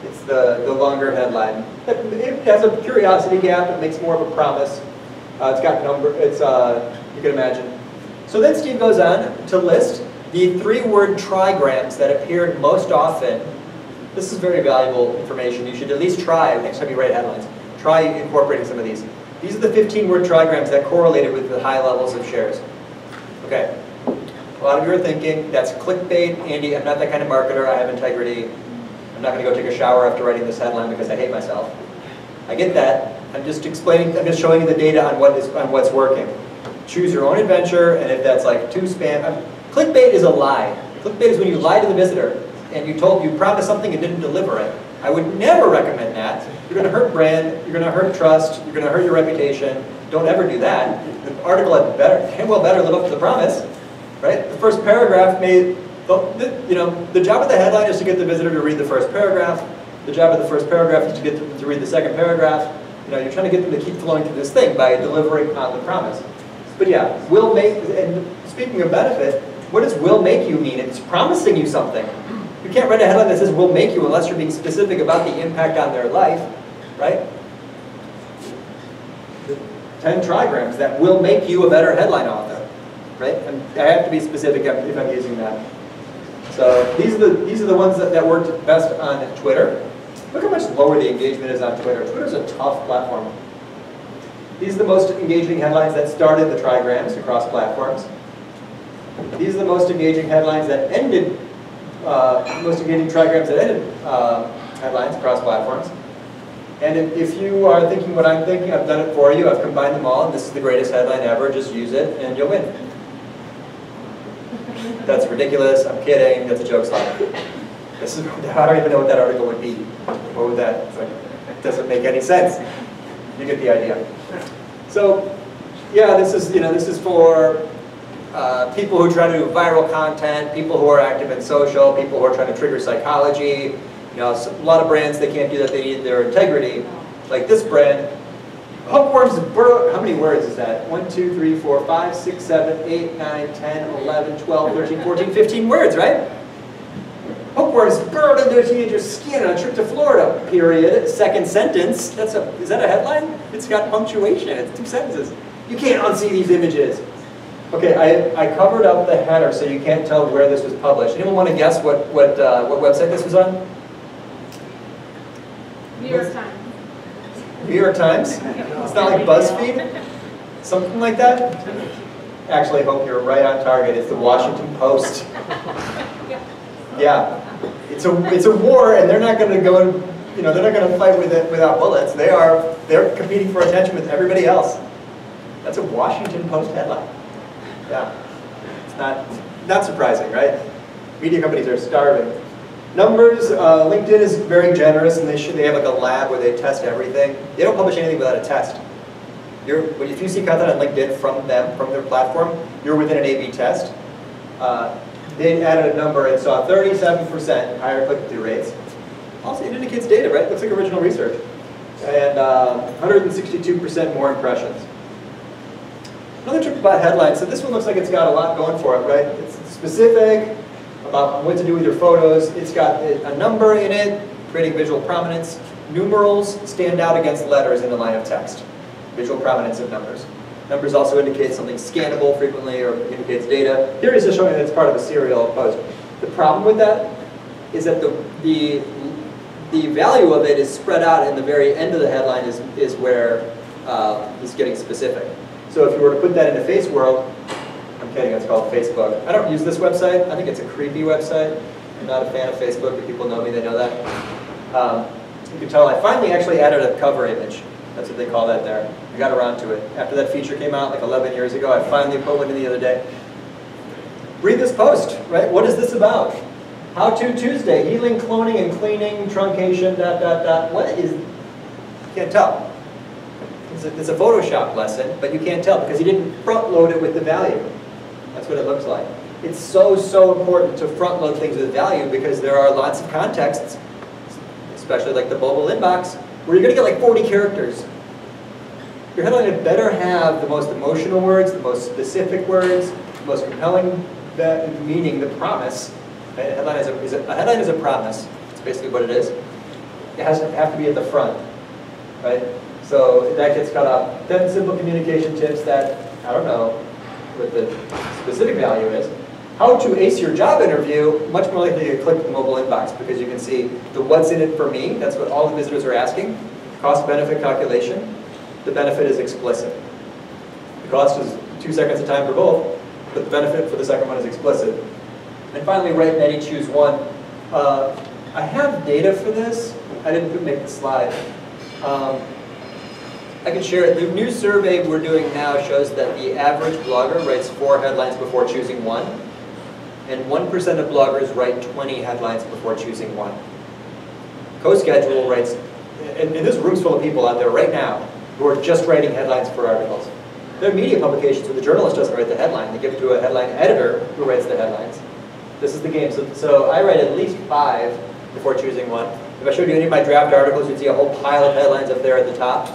It's the longer headline. It has a curiosity gap, it makes more of a promise. It's got you can imagine. So then Steve goes on to list the 3-word trigrams that appeared most often. This is very valuable information. You should at least try, next time you write headlines, try incorporating some of these. These are the 15-word trigrams that correlated with the high levels of shares. Okay. A lot of you are thinking, that's clickbait. Andy, I'm not that kind of marketer. I have integrity. I'm not going to go take a shower after writing this headline because I hate myself. I get that. I'm just showing you the data on what's working. Choose your own adventure, and if that's like too spam. Clickbait is a lie. Clickbait is when you lie to the visitor and you promised something and didn't deliver it. I would never recommend that. You're going to hurt brand, you're going to hurt trust, you're going to hurt your reputation. Don't ever do that. The article had better live up to the promise. Right? The first paragraph the job of the headline is to get the visitor to read the first paragraph. The job of the first paragraph is to get them to read the second paragraph. You're trying to get them to keep flowing through this thing by delivering on the promise. But yeah, will make, and speaking of benefit, what does will make you mean? It's promising you something. You can't write a headline that says will make you unless you're being specific about the impact on their life, right? 10 trigrams that will make you a better headline author, right? And I have to be specific if I'm using that. So these are the ones that worked best on Twitter. Look how much lower the engagement is on Twitter. Twitter's a tough platform. These are the most engaging headlines that started the trigrams across platforms. These are the most engaging headlines that ended, most engaging trigrams that ended headlines across platforms. And if you are thinking what I'm thinking, I've done it for you. I've combined them all, and this is the greatest headline ever. Just use it, and you'll win. That's ridiculous. I'm kidding. That's a joke slide. This is, I don't even know what that article would be. What would that? It's like, it doesn't make any sense. You get the idea. So, yeah, this is for people who try to do viral content, people who are active in social, people who are trying to trigger psychology. A lot of brands, they can't do that. They need their integrity. Like this brand, hookworms burrow. How many words is that? 1, 2, 3, 4, 5, 6, 7, 8, 9, 10, 11, 12, 13, 14, 15 words, right? Hookworms burrowed into a teenager's skin on a trip to Florida, period. Second sentence. Is that a headline? It's got punctuation. It's 2 sentences. You can't unsee these images. Okay, I covered up the header so you can't tell where this was published. Anyone want to guess what website this was on? New York Times. New York Times? It's not like BuzzFeed? Something like that? Actually, I hope you're right on target. It's the Washington Post. Yeah. It's a war, and they're not going to go, they're not going to fight with it without bullets. They're competing for attention with everybody else. That's a Washington Post headline. Yeah. It's not surprising, right? Media companies are starving. Numbers, LinkedIn is very generous, and they have like a lab where they test everything. They don't publish anything without a test. If you see content on LinkedIn from them, from their platform, you're within an A/B test. They added a number and saw 37% higher click-through rates. Also, it indicates data, right? Looks like original research. And 162% more impressions. Another trick about headlines. So this one looks like it's got a lot going for it, right? It's specific about what to do with your photos. It's got a number in it, creating visual prominence. Numerals stand out against letters in a line of text. Visual prominence of numbers. Numbers also indicate something scannable frequently or indicates data. Here is just showing that it's part of a serial post. The problem with that is that the value of it is spread out, and the very end of the headline is where it's getting specific. So if you were to put that into Face World, I'm kidding, it's called Facebook. I don't use this website. I think it's a creepy website. I'm not a fan of Facebook, but people know me, they know that. You can tell I finally actually added a cover image. That's what they call that there. I got around to it. After that feature came out like 11 years ago, I finally put one in the other day. Read this post, right? What is this about? How to Tuesday, healing, cloning, and cleaning, truncation, ... What is, you can't tell. It's a Photoshop lesson, but you can't tell because you didn't front load it with the value. That's what it looks like. It's so important to front load things with value because there are lots of contexts, especially like the mobile inbox, where you're going to get like 40 characters. Your headline had better have the most emotional words, the most specific words, the most compelling meaning, the promise. A headline is a promise. It's basically what it is. It has to have to be at the front, right? So that gets cut off. 10 simple communication tips that, I don't know what the specific value is. How to ace your job interview, much more likely to click the mobile inbox because you can see the what's in it for me. That's what all the visitors are asking. Cost-benefit calculation. The benefit is explicit. The cost is 2 seconds of time for both, but the benefit for the second one is explicit. And finally, write many, choose one. I have data for this. I didn't make the slide. I can share it. The new survey we're doing now shows that the average blogger writes 4 headlines before choosing one, and 1% of bloggers write 20 headlines before choosing one. CoSchedule writes, and this room's full of people out there right now who are just writing headlines for articles. There are media publications where the journalist doesn't write the headline. They give it to a headline editor who writes the headlines. This is the game. So I write at least 5 before choosing one. If I showed you any of my draft articles, you'd see a whole pile of headlines up there at the top,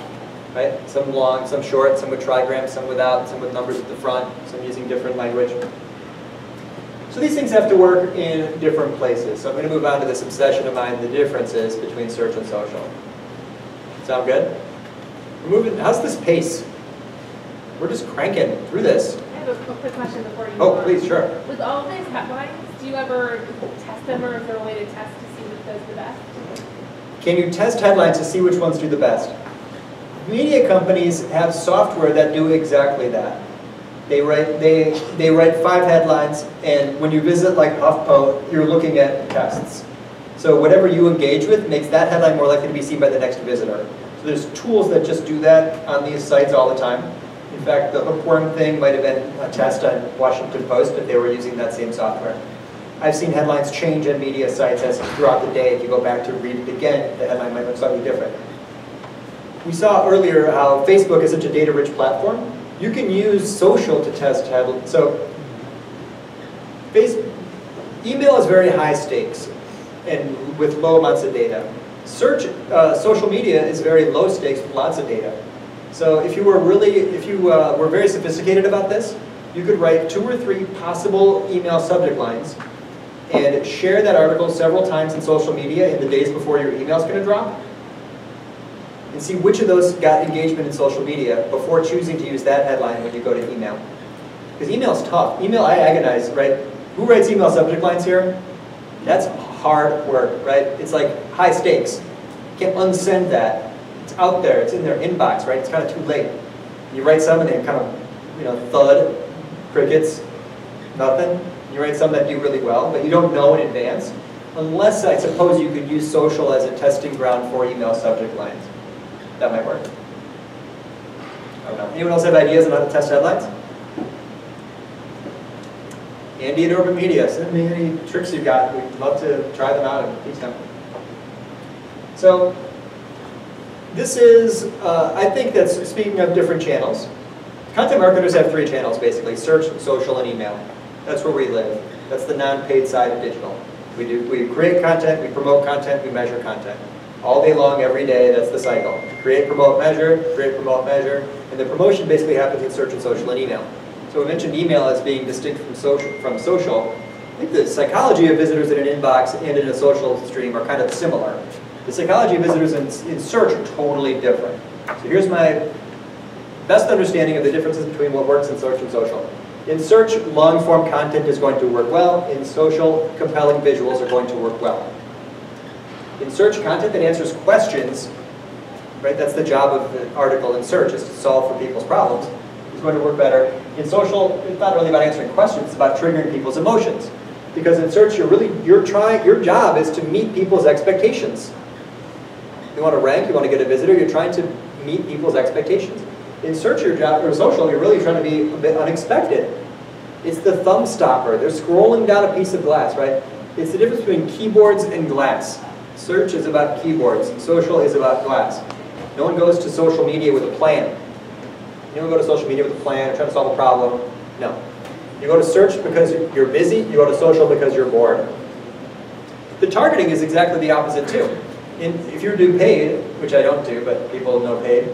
right? Some long, some short, some with trigrams, some without, some with numbers at the front, some using different language. So these things have to work in different places. So I'm going to move on to this obsession of mine, the differences between search and social. Sound good? We're moving. How's this pace? We're just cranking through this. I have a quick question before you Oh, please, sure. With all of these headlines, do you ever test them, or is there a way to test to see which does the best? Can you test headlines to see which ones do the best? Media companies have software that do exactly that. They write 5 headlines, and when you visit like HuffPo, you're looking at tests. So whatever you engage with makes that headline more likely to be seen by the next visitor. So there's tools that just do that on these sites all the time. In fact, the hookworm thing might have been a test on Washington Post if they were using that same software. I've seen headlines change on media sites as throughout the day. If you go back to read it again, the headline might look slightly different. We saw earlier how Facebook is such a data-rich platform. You can use social to test headlines. So email is very high stakes and with low amounts of data. Social media is very low stakes with lots of data. So if you were very sophisticated about this, you could write 2 or 3 possible email subject lines and share that article several times in social media in the days before your email is going to drop, and see which of those got engagement in social media before choosing to use that headline when you go to email. Because email is tough. Email, I agonize, right? Who writes email subject lines here? That's hard work, right? It's like high stakes. You can't unsend that. It's out there. It's in their inbox, right? It's kind of too late. You write some and they kind of, thud, crickets, nothing. You write some that do really well, but you don't know in advance. Unless, I suppose, you could use social as a testing ground for email subject lines. That might work. I don't know. Anyone else have ideas on how to test headlines? Andy at Urban Media, send me any tricks you've got. We'd love to try them out and teach them. So this is, I think that's, speaking of different channels, content marketers have 3 channels basically: search, social, and email. That's where we live. That's the non-paid side of digital. We create content, we promote content, we measure content. All day long, every day, that's the cycle. Create, promote, measure, and the promotion basically happens in search and social and email. So we mentioned email as being distinct from social. I think the psychology of visitors in an inbox and in a social stream are kind of similar. The psychology of visitors in search are totally different. So here's my best understanding of the differences between what works in search and social. In search, long-form content is going to work well. In social, compelling visuals are going to work well. In search, content that answers questions, right, that's the job of the article in search, is to solve for people's problems, is going to work better. In social, it's not really about answering questions, it's about triggering people's emotions. Because in search, your job is to meet people's expectations. You want to rank, you want to get a visitor, you're trying to meet people's expectations. In search, your job, or social, you're really trying to be a bit unexpected. It's the thumb stopper. They're scrolling down a piece of glass, right? It's the difference between keyboards and glass. Search is about keyboards. Social is about glass. No one goes to social media with a plan. Anyone go to social media with a plan or trying to solve a problem? No. You go to search because you're busy. You go to social because you're bored. The targeting is exactly the opposite too. If you do paid, which I don't do, but people know paid,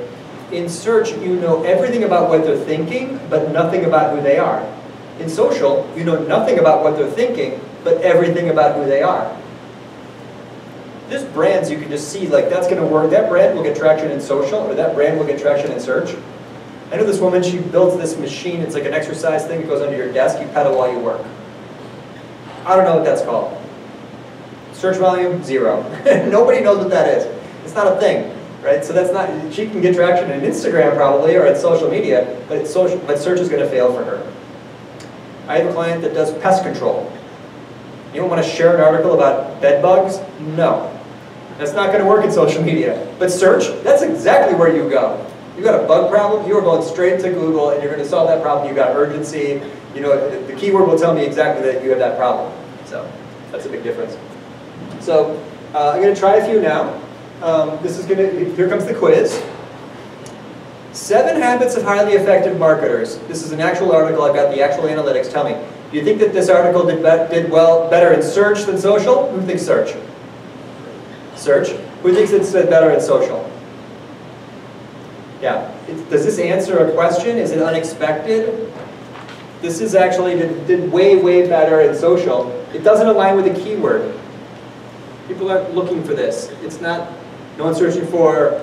in search you know everything about what they're thinking, but nothing about who they are. In social, you know nothing about what they're thinking, but everything about who they are. There's brands you can just see, like, that's going to work. That brand will get traction in social, or that brand will get traction in search. I know this woman, she builds this machine. It's like an exercise thing. It goes under your desk. You pedal while you work. I don't know what that's called. Search volume, 0. Nobody knows what that is. It's not a thing, right? So that's not, she can get traction in Instagram probably, or in social media, but search is going to fail for her. I have a client that does pest control. Anyone want to share an article about bed bugs? No. That's not going to work in social media. But search, that's exactly where you go. You got a bug problem, you are going straight to Google and you're going to solve that problem. You got urgency. You know, the keyword will tell me exactly that you have that problem. So that's a big difference. So I'm going to try a few now. Here comes the quiz. 7 habits of highly effective marketers. This is an actual article. I've got the actual analytics. Tell me, do you think that this article did better in search than social? Who thinks search? Search. Who thinks it's better in social? Yeah. Does this answer a question? Is it unexpected? This is actually did way, way better in social. It doesn't align with a keyword. People aren't looking for this. It's not, no one's searching for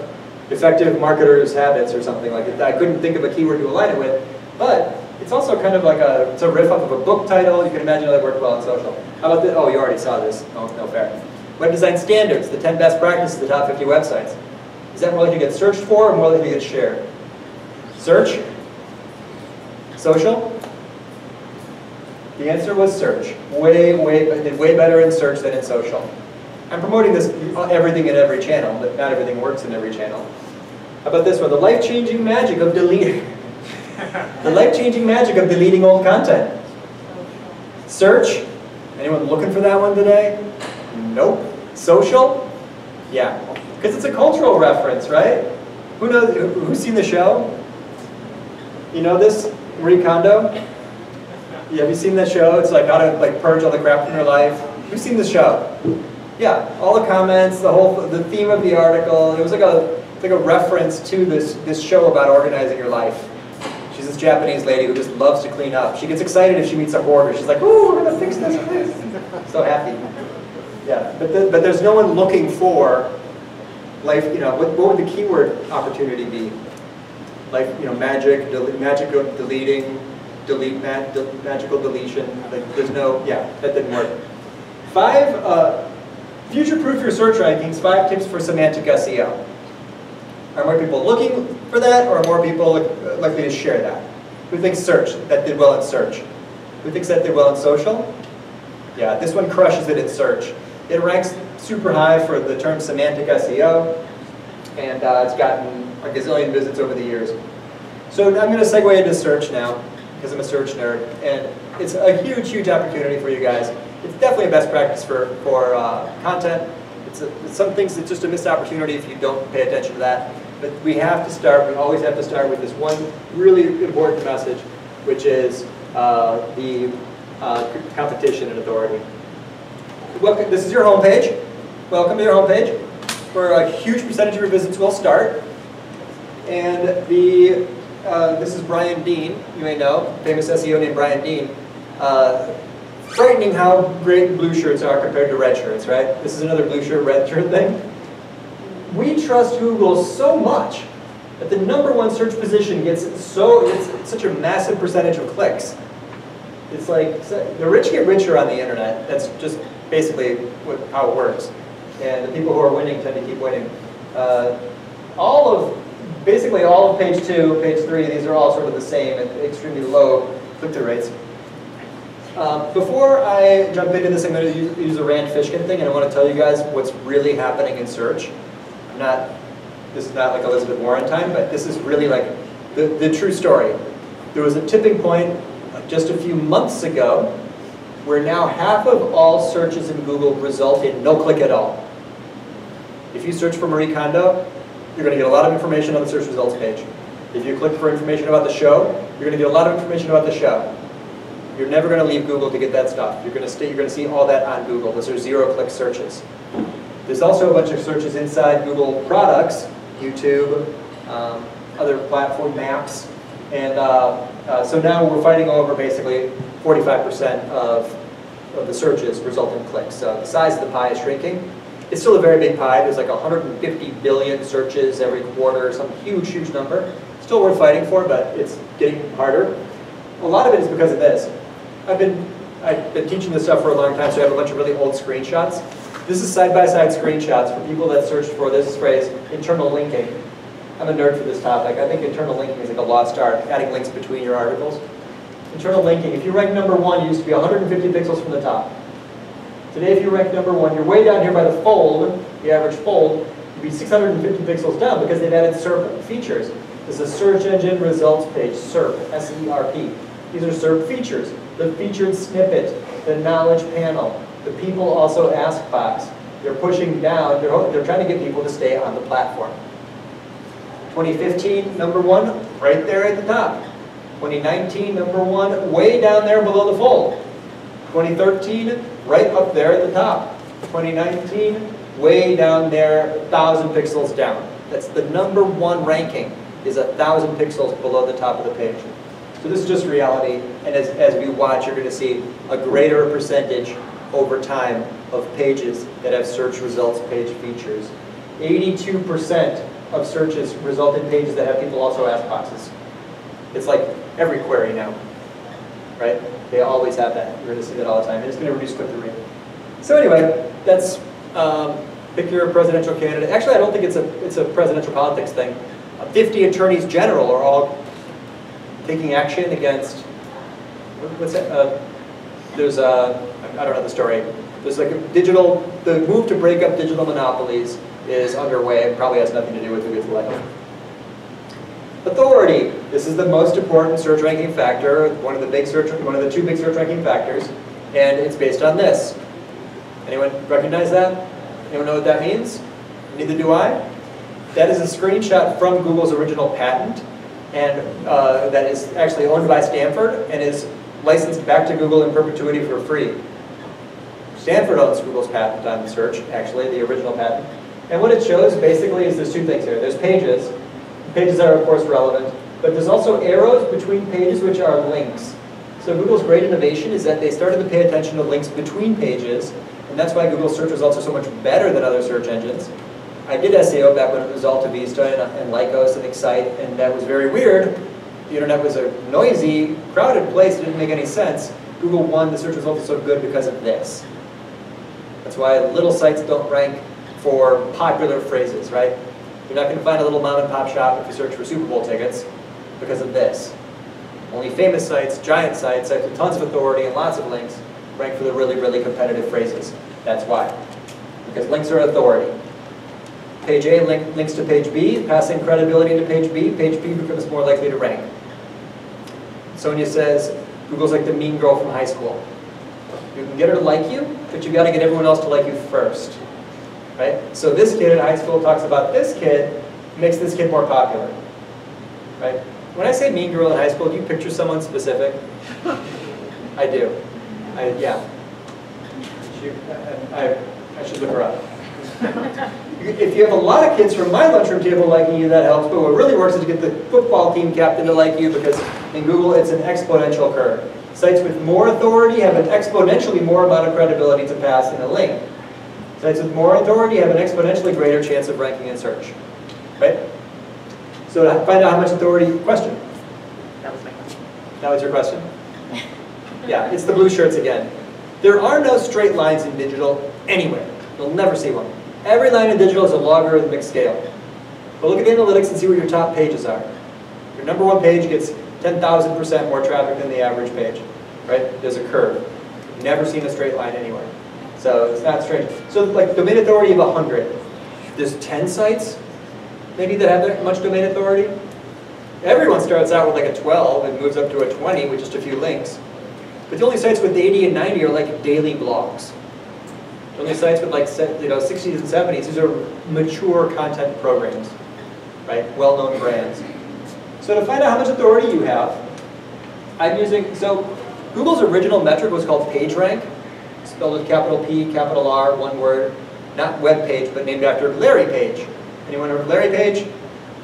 effective marketers' habits or something like that. I couldn't think of a keyword to align it with, but it's also kind of like it's a riff off of a book title. You can imagine how that worked well in social. How about this? Oh, you already saw this. No fair. Web design standards, the 10 best practices, the top 50 websites. Is that more likely to get searched for or more likely to get shared? Search? Social? The answer was search. Did way better in search than in social. I'm promoting this everything in every channel, but not everything works in every channel. How about this one? The life-changing magic of deleting. The life-changing magic of deleting old content. Search? Anyone looking for that one today? Nope. Social? Yeah. Because it's a cultural reference, right? Who knows? Who's seen the show? You know this? Marie Kondo? Yeah, have you seen that show? It's like how to purge all the crap from your life. Who's seen the show? Yeah, all the comments, the theme of the article. It was like a reference to this show about organizing your life. She's this Japanese lady who just loves to clean up. She gets excited if she meets a hoarder. She's like, "Ooh, we're gonna fix this place." So happy. Yeah, but there's no one looking for life. You know, what would the keyword opportunity be? Like, you know, magic of deleting. Magical deletion. Like, there's no, yeah, that didn't work. 5, future-proof your search rankings, 5 tips for semantic SEO. Are more people looking for that, or are more people likely to share that? Who thinks search, that did well in search? Who thinks that did well in social? Yeah, this one crushes it in search. It ranks super high for the term semantic SEO, and it's gotten a gazillion visits over the years. So I'm going to segue into search now, because I'm a search nerd, and it's a huge, huge opportunity for you guys. It's definitely a best practice for content. It's some things it's just a missed opportunity if you don't pay attention to that. But we have to start, we always have to start with this one really important message, which is the competition and authority. Welcome, this is your homepage. Welcome to your homepage, where a huge percentage of your visits will start. And this is Brian Dean, you may know, famous SEO named Brian Dean. Frightening how great blue shirts are compared to red shirts, right? This is another blue shirt, red shirt thing. We trust Google so much that the #1 search position gets it's such a massive percentage of clicks. It's like, the rich get richer on the internet. That's just basically how it works. And the people who are winning tend to keep winning. Basically all of page 2, page 3, these are all sort of the same at extremely low click-through rates. Before I jump into this, I'm going to use a Rand Fishkin thing, and I want to tell you guys what's really happening in search. This is not like Elizabeth Warren time, but this is really like the true story. There was a tipping point just a few months ago where now half of all searches in Google result in no click at all. If you search for Marie Kondo, you're going to get a lot of information on the search results page. If you click for information about the show, you're going to get a lot of information about the show. You're never going to leave Google to get that stuff. You're going to see all that on Google. Those are zero-click searches. There's also a bunch of searches inside Google products, YouTube, other platform maps, and so now we're fighting over basically 45% of the searches result in clicks. So the size of the pie is shrinking. It's still a very big pie. There's like 150 billion searches every quarter, some huge, huge number. Still worth fighting for, but it's getting harder. A lot of it is because of this. I've been teaching this stuff for a long time, so I have a bunch of really old screenshots. This is side-by-side screenshots for people that searched for this phrase, internal linking. I'm a nerd for this topic. I think internal linking is like a lost art, adding links between your articles. Internal linking, if you rank #1, you used to be 150 pixels from the top. Today, if you rank #1, you're way down here by the fold, the average fold, you'd be 650 pixels down because they've added SERP features. This is search engine results page, SERP, S-E-R-P. These are SERP features. The featured snippet, the knowledge panel, the people also ask box. They're pushing down, they're trying to get people to stay on the platform. 2015, #1, right there at the top. 2019, #1, way down there below the fold. 2013, right up there at the top. 2019, way down there, 1,000 pixels down. That's the #1 ranking, is 1,000 pixels below the top of the page. So this is just reality, and as we watch, you're going to see a greater percentage over time of pages that have search results page features. 82% of searches result in pages that have people also ask boxes. It's like every query now, right? They always have that. You're going to see that all the time, and it's going to reduce click-through rate. So anyway, that's pick your presidential candidate. Actually, I don't think it's a presidential politics thing. 50 attorneys general are all taking action against, what's that? There's I don't know the story. There's like the move to break up digital monopolies is underway. It probably has nothing to do with who gets elected. Authority. This is the most important search ranking factor, one of the two big search ranking factors, and it's based on this. Anyone recognize that? Anyone know what that means? Neither do I. That is a screenshot from Google's original patent, and that is actually owned by Stanford and is licensed back to Google in perpetuity for free. Stanford owns Google's patent on search, actually, the original patent. And what it shows basically is there's two things here. There's pages. Pages are, of course, relevant, but there's also arrows between pages which are links. So Google's great innovation is that they started to pay attention to links between pages, and that's why Google's search results are so much better than other search engines. I did SEO back when it was Alta Vista and Lycos and Excite, and that was very weird. The internet was a noisy, crowded place. It didn't make any sense. Google won. The search results are so good because of this. That's why little sites don't rank for popular phrases, right? You're not going to find a little mom and pop shop if you search for Super Bowl tickets because of this. Only famous sites, giant sites with tons of authority and lots of links rank for the really, really competitive phrases. That's why. Because links are authority. Page A links to page B, passing credibility to page B becomes more likely to rank. Sonia says, Google's like the mean girl from high school. You can get her to like you, but you've got to get everyone else to like you first. Right? So this kid in high school talks about this kid, makes this kid more popular. Right? When I say mean girl in high school, do you picture someone specific? I do. Yeah. I should look her up. If you have a lot of kids from my lunchroom table liking you, that helps, but what really works is to get the football team captain to like you, because in Google it's an exponential curve. Sites with more authority have an exponentially more amount of credibility to pass in a link. Sites with more authority have an exponentially greater chance of ranking in search. Right? So to find out how much authority, question? That was my question. That was your question? Yeah, it's the blue shirts again. There are no straight lines in digital anywhere. You'll never see one. Every line in digital is a logarithmic scale. But look at the analytics and see what your top pages are. Your #1 page gets 10,000% more traffic than the average page. Right? There's a curve. Never seen a straight line anywhere. So it's not strange. So like domain authority of 100. There's 10 sites maybe that have that much domain authority. Everyone starts out with like a 12 and moves up to a 20 with just a few links. But the only sites with 80 and 90 are like daily blogs. The only sites with like 60s and 70s, these are mature content programs, right? Well-known brands. So to find out how much authority you have, I'm using, so Google's original metric was called PageRank, spelled with capital P, capital R, one word, not web page, but named after Larry Page. Anyone heard of Larry Page?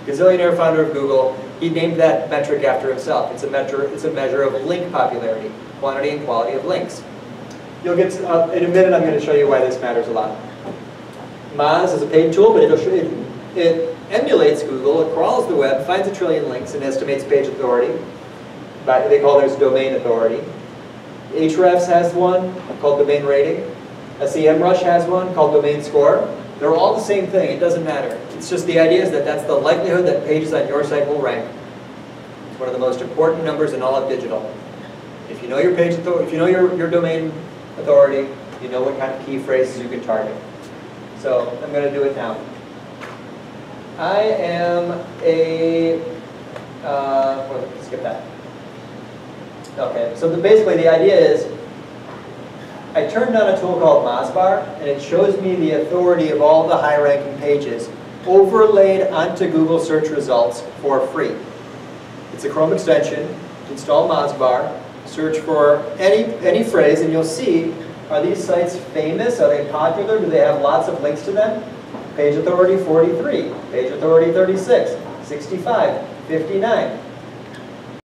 Gazillionaire founder of Google. He named that metric after himself. It's a measure of link popularity, quantity and quality of links. You'll get to, in a minute I'm going to show you why this matters a lot. Moz is a paid tool, but it emulates Google, it crawls the web, finds 1 trillion links, and estimates page authority. They call theirs domain authority. Ahrefs has one called domain rating. SEMrush has one called domain score. They're all the same thing, it doesn't matter. It's just the idea is that that's the likelihood that pages on your site will rank. It's one of the most important numbers in all of digital. If you know your page authority, if you know your domain authority, you know what kind of key phrases you can target. So I'm going to do it now. I am a, skip that. Okay, so basically the idea is, I turned on a tool called Mozbar, and it shows me the authority of all the high-ranking pages overlaid onto Google search results for free. It's a Chrome extension. Install Mozbar, search for any phrase, and you'll see Are these sites famous? Are they popular? Do they have lots of links to them? Page authority 43, page authority 36, 65, 59.